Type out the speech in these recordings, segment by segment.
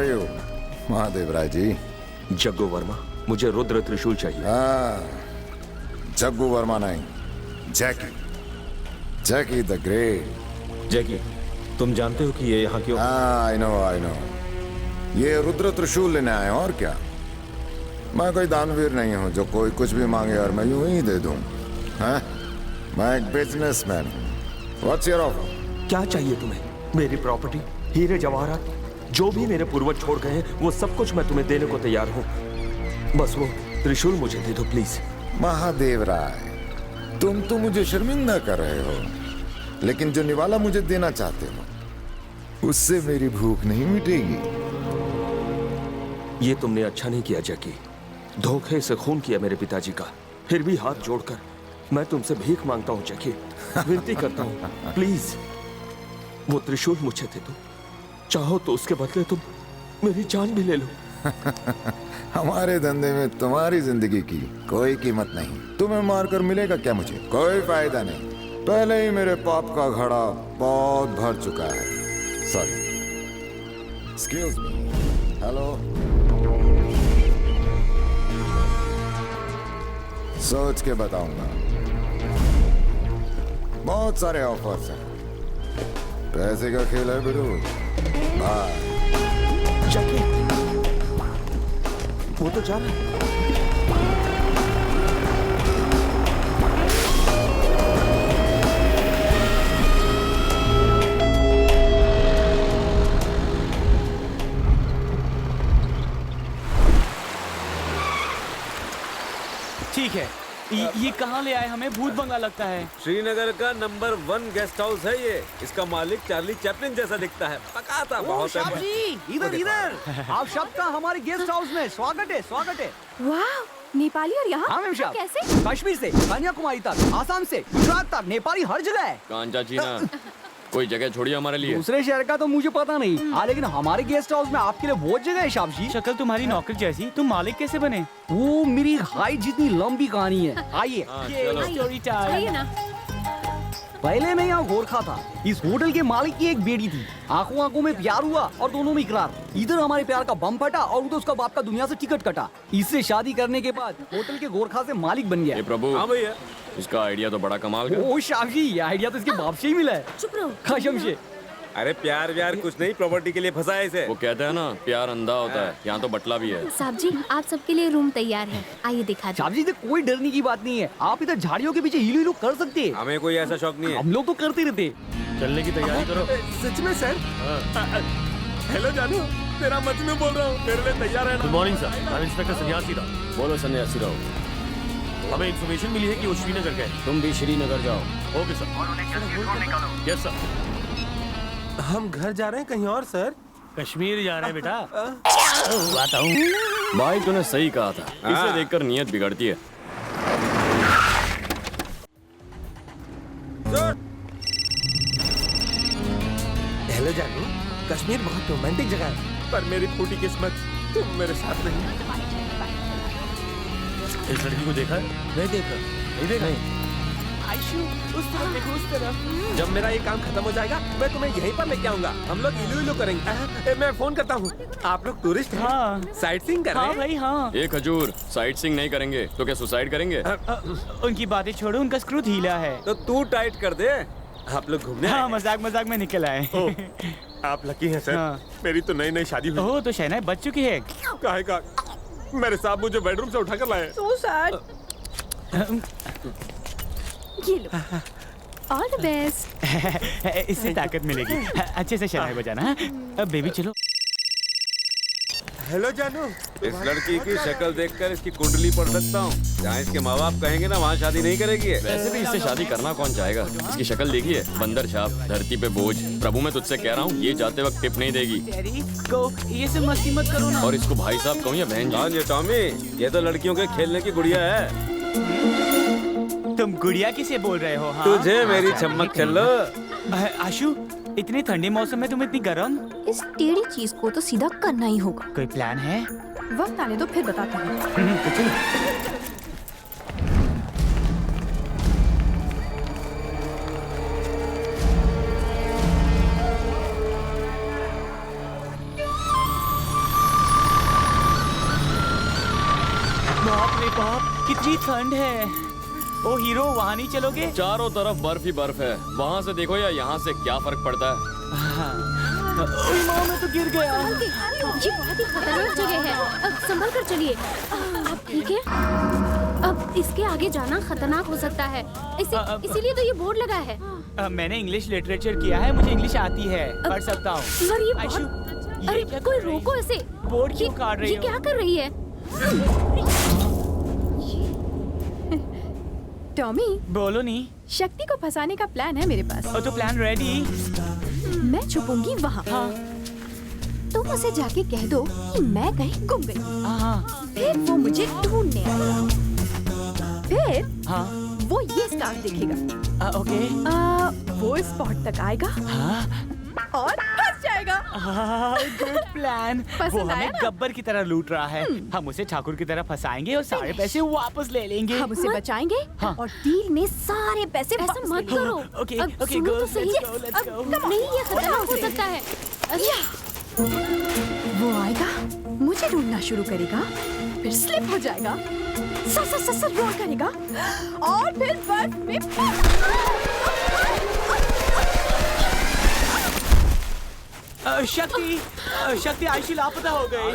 Are you Mahadev Rai ji? Jaggu Verma, मुझे रुद्र त्रिशूल चाहिए। जग्गू वर्मा नहीं, जैकी, जैकी द ग्रेट। जैकी, तुम जानते हो कि ये यहाँ क्यों? I know. ये रुद्र त्रिशूल लेने आए हैं और क्या। मैं कोई दानवीर नहीं हूँ जो कोई कुछ भी मांगे और मैं यूं ही दे दूं। हाँ? मैं एक बिजनेसमैन हूँ। What's your offer? क्या चाहिए तुम्हें? मेरी प्रॉपर्टी, हीरे जवाहरात, जो भी मेरे पूर्वज छोड़ गए हैं, वो सब कुछ मैं तुम्हें देने को तैयार हूँ। बस वो त्रिशूल मुझे दे दो प्लीज। महादेव राय, तुम तो मुझे शर्मिंदा कर रहे हो, लेकिन जो निवाला मुझे देना चाहते हो उससे मेरी भूख नहीं मिटेगी। ये तुमने अच्छा नहीं किया जैकी। धोखे से खून किया मेरे पिताजी का। फिर भी हाथ जोड़कर मैं तुमसे भीख मांगता हूँ जैकी, विनती करता हूँ प्लीज वो त्रिशूल मुझे दे दो। चाहो तो उसके बदले तुम मेरी जान भी ले लो। हमारे धंधे में तुम्हारी जिंदगी की कोई कीमत नहीं। तुम्हें मारकर मिलेगा क्या मुझे? कोई फायदा नहीं। पहले ही मेरे पाप का घड़ा बहुत भर चुका है। सॉरी। Excuse me. हेलो। सोच के बताऊंगा। बहुत सारे ऑफर्स हैं। पैसे का खेल है बिरू। बाय। जैकी, वो तो जा रहा है। ठीक है, ये कहाँ ले आए हमें? भूत बंगला लगता है। श्रीनगर का नंबर 1 गेस्ट हाउस है ये। इसका मालिक चार्ली चैपलिन जैसा दिखता है। पकाता बहुत है। इधर इधर आप सबका हमारे गेस्ट हाउस में स्वागत है, स्वागत है। वाह, नेपाली और यहाँ? हाँ मैम साहब। कैसे? कश्मीर से कन्याकुमारी तक, आसाम से गुजरात तक, नेपाली हर जगह है। कांचा चीना, कोई जगह छोड़िए हमारे लिए। दूसरे शहर का तो मुझे पता नहीं। हाँ लेकिन हमारे गेस्ट हाउस में आपके लिए बहुत जगह है साहब जी। शक्ल तुम्हारी नौकर जैसी, तुम मालिक कैसे बने? वो मेरी हाइट जितनी लंबी कहानी है। आइए। Story time. आइए ना। पहले मैं यहाँ गोरखा था। इस होटल के मालिक की एक बेटी थी। आंखों आंखों में प्यार हुआ और दोनों में इकरार। इधर हमारे प्यार का बम फटा और उधर उसका बाप का दुनिया से टिकट कटा। इससे शादी करने के बाद होटल के गोरखा से मालिक बन गया। ये प्रभु, हाँ भैया। इसका आइडिया तो बड़ा कमाल का। ओ शाह जी, ये आइडिया तो इसके बाप से ही मिला है। चुप रहो। कसम से। अरे प्यार व्यार कुछ नहीं, प्रॉपर्टी के लिए फंसा है इसे। वो कहते हैं ना, प्यार अंधा होता है। यहाँ तो बटला भी है। साहब जी, आप सबके लिए रूम तैयार है, आइए दिखा दो। साहब जी, इधर कोई डरने की बात नहीं है। आप इधर झाड़ियों के पीछे हिलू हिलू कर सकते हैं। हमें कोई ऐसा शौक नहीं है। हम लोग तो करते रहते। चलने की तैयारी करो। सच में सर? हेलो जानू, तेरा मजनू बोल रहा हूँ। मेरे लिए तैयार है ना? गुड मॉर्निंग सर, मैं इंस्पेक्टर सन्यासी राव। बोलो सन्यासी राव। हमें इन्फॉर्मेशन मिली है कि वो श्रीनगर गए। तुम भी श्रीनगर जाओ। Okay sir. Yes sir. हम घर जा रहे हैं कहीं और सर। कश्मीर जा रहे हैं बेटा। भाई तूने सही कहा था। इसे देखकर नीयत बिगड़ती है। हेलो जानू, कश्मीर बहुत रोमांटिक जगह है, पर मेरी फूटी किस्मत तुम मेरे साथ नहीं। इस लड़की को देखा है? नहीं देखा। नहीं देखा? आयशु, उस तरफ देखो, उस तरफ। जब मेरा ये काम खत्म हो जाएगा, मैं तुम्हें यहीं पर लेके आऊंगा। हम लोग इलू इलू करेंगे। मैं फोन करता हूँ। आप लोग टूरिस्ट हैं? हाँ। साइट सीइंग कर रहे हाँ हैं? भाई हाँ। एक खजूर, साइट सीइंग नहीं करेंगे तो क्या सुसाइड करेंगे? उनकी बातें छोड़ो, उनका स्क्रू ढीला है। तो तू टाइट कर दे। आप लोग घूमने आए हाँ, हैं? मजाक मजाक में निकल आए। आप लकी हैं सर। हाँ। मेरी तो नई नई शादी हुई। ओह, तो शहनाई बच चुकी है। काहे का? मेरे साहब मुझे बेडरूम से उठाकर लाए। So sad. ये लो। All the best. इससे ताकत मिलेगी। अच्छे से शहनाई बजाना। हाँ? अब बेबी चलो। हेलो जानू, इस लड़की की शक्ल देखकर इसकी कुंडली पढ़ सकता हूँ। जहाँ इसके माँ बाप कहेंगे ना, वहाँ शादी नहीं करेगी। वैसे भी इससे शादी करना कौन चाहेगा? इसकी शक्ल देखिए, बंदर छाप, धरती पे बोझ। प्रभु मैं तुझसे कह रहा हूँ, ये जाते वक्त टिप नहीं देगी। को ये सब मस्ती मत करो ना। और इसको भाई साहब कहूँ या बहन जी? हाँ ये टॉमी, ये तो लड़कियों के खेलने की गुड़िया है। तुम गुड़िया किसे बोल रहे हो? हाँ? तुझे मेरी चमक चलो। आशु, इतने ठंडे मौसम में तुम इतनी गर्म? इस टेढ़ी चीज को तो सीधा करना ही होगा। कोई प्लान है? वक्त आने दो, फिर बताती हूँ। तो चलो। बाप, कितनी ठंड है। ओ हीरो, वहाँ नहीं चलोगे? चारों तरफ बर्फ ही बर्फ है, वहाँ से देखो या यहाँ से क्या फर्क पड़ता है। ओए माँ, मैं तो गिर गया। ये बहुत ही खतरनाक जगह है। अब संभल कर चलिए। अब ठीक है। अब इसके आगे जाना खतरनाक हो सकता है। इसीलिए तो ये बोर्ड लगा है। मैंने इंग्लिश लिटरेचर किया है, मुझे इंग्लिश आती है, पढ़ सकता हूँ। पर ये आयशु, बहुत... ये अरे क्या कोई कर रही है? रोको इसे। बोर्ड क्यों काट रही ये हो? क्या कर रही है? टॉमी, बोलो नहीं। शक्ति को फंसाने का प्लान है मेरे पास। तो प्लान रेडी। मैं छुपूंगी वहाँ। हाँ तुम उसे जाके कह दो कि मैं कहीं गुम गई। हाँ फिर वो मुझे ढूंढने आएगा। फिर हाँ वो ये स्टार देखेगा। ओके। वो स्पॉट तक आएगा हाँ और फंस जाएगा। Good plan. पसंद वो हमें आया ना? गब्बर की तरह लूट रहा है। हम उसे ठाकुर की तरह फंसाएंगे और सारे पैसे वापस ले लेंगे। हम उसे बचाएंगे हाँ। और डील में सारे पैसे ऐसा वापस मत ले करो। ओके, अब ओके, सुनो go, तो सही। let's go, let's go. अब नहीं, ये खतरनाक हो सकता है। वो आएगा, मुझे ढूंढना शुरू करेगा, फिर स्लिप हो जाएगा, सर रोल करेगा और फिर बर्फ में शक्ति आयशु लापता हो गई।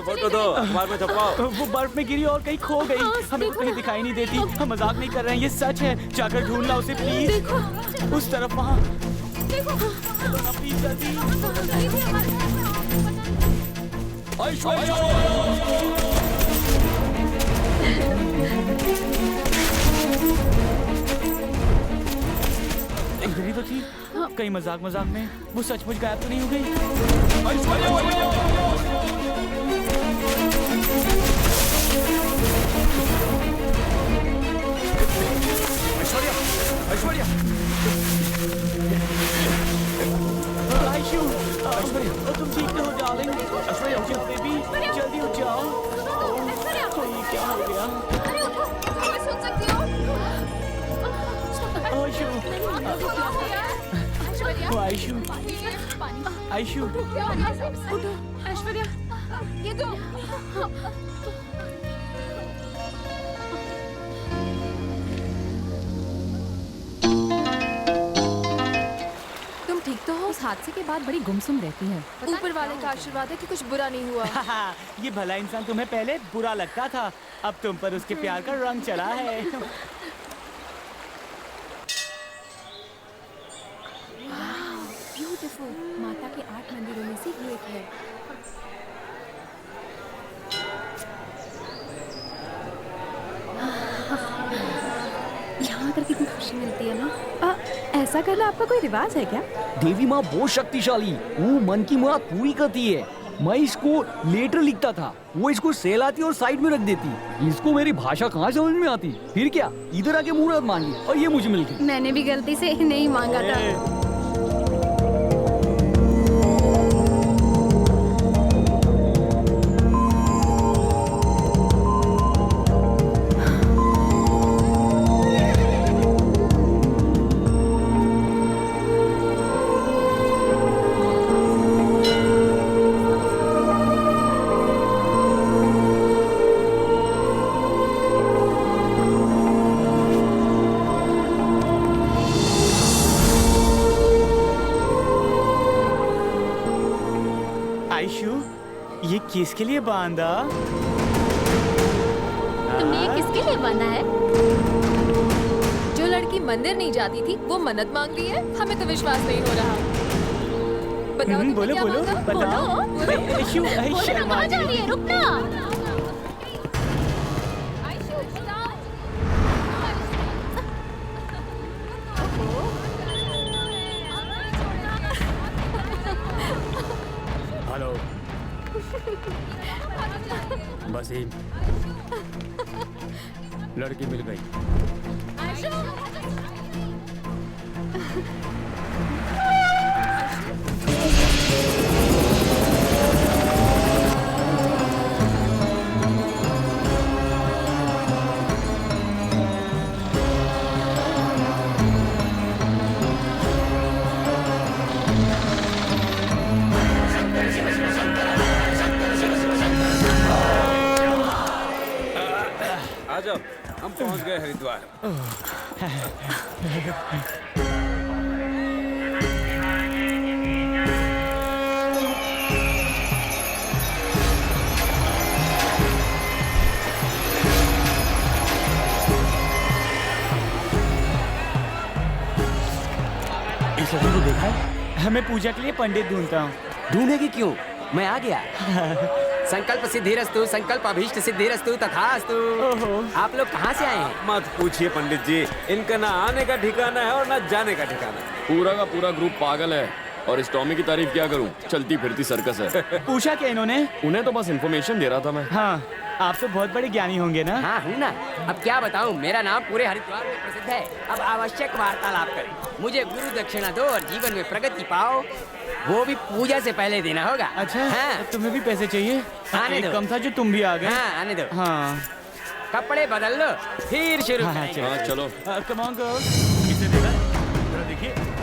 फोटो दो, अखबार में छपवाओ। वो बर्फ में गिरी और कहीं खो गई। हमें तो कहीं दिखाई नहीं देती। हम मजाक नहीं कर रहे हैं, ये सच है। जाकर ढूंढ ला उसे प्लीज। देखो, उस तरफ वहाँ। देखो। प्लीज जल्दी। आयशु, आयशु। एक घड़ी तो थी। कहीं मजाक में वो सचमुच गायब तो नहीं हो गई? ऐश्वर्या, आयशु, तुम ठीक तो हो डार्लिंग? ऐश्वर्या, बेबी, जल्दी उठ जाओ। तो ये क्या हो गया? सुन सकती हो? आयशु, आयशु, आयशु। उठो, ऐश्वर्या, ये तो तुम ठीक तो हो? उस हादसे के बाद बड़ी गुमसुम रहती है। ऊपर वाले का आशीर्वाद है कि कुछ बुरा नहीं हुआ। ये भला इंसान तुम्हें पहले बुरा लगता था, अब तुम पर उसके प्यार का रंग चढ़ा है। ब्यूटीफुल। माता के 8 मंदिरों में से ये एक है। यहाँ आकर कितनी खुशी मिलती है ना। ऐसा करना आपका कोई रिवाज है क्या? देवी माँ बहुत शक्तिशाली, वो मन की मुराद पूरी करती है। मैं इसको लेटर लिखता था, वो इसको सहलाती और साइड में रख देती। इसको मेरी भाषा कहाँ समझ में आती? फिर क्या, इधर आके मुराद मांगी और ये मुझे मिल गई। मैंने भी गलती से नहीं मांगा था। आयशु, ये किसके लिए बांधा? तुमने ये किसके लिए बांधा है? जो लड़की मंदिर नहीं जाती थी वो मन्नत मांग रही है। हमें तो विश्वास नहीं हो रहा। बताओ तुमने बोलो क्या बोलो, मांगा? बताओ। बोलो। आयशु, बोलो ना, शर्मा कहाँ जा रही है? रुक ना। हेलो वसीम, लड़की मिल गई। हम पहुंच गए हरिद्वार। इस लड़के को देखा है? मैं पूजा के लिए पंडित ढूंढता हूँ। ढूंढेगी क्यों? मैं आ गया। संकल्प सिद्धिरस्तु, संकल्प अभीष्ट सिद्धिरस्तु तथास्तु। आप लोग कहाँ से आए हैं? मत पूछिए पंडित जी, इनका ना आने का ठिकाना है और ना जाने का ठिकाना। पूरा का पूरा ग्रुप पागल है और इस टॉमी की तारीफ क्या करूं? चलती फिरती सर्कस है। पूछा क्या इन्होंने? उन्हें तो बस इन्फॉर्मेशन दे रहा था मैं। हाँ, आप तो बहुत बड़े ज्ञानी होंगे ना? हाँ हूँ ना। अब क्या बताऊँ, मेरा नाम पूरे हरिद्वार में प्रसिद्ध है। अब आवश्यक वार्तालाप करें। मुझे गुरु दक्षिणा दो और जीवन में प्रगति पाओ, वो भी पूजा से पहले देना होगा। अच्छा, हाँ। तुम्हें भी पैसे चाहिए? आने एक दो। कम था जो तुम भी आ गए। हाँ आने दो। हाँ, कपड़े बदल लो, फिर शुरू हाँ, करेंगे। हाँ चलो। कम ऑन गर्ल्स, इसे देखा? जरा देखिए।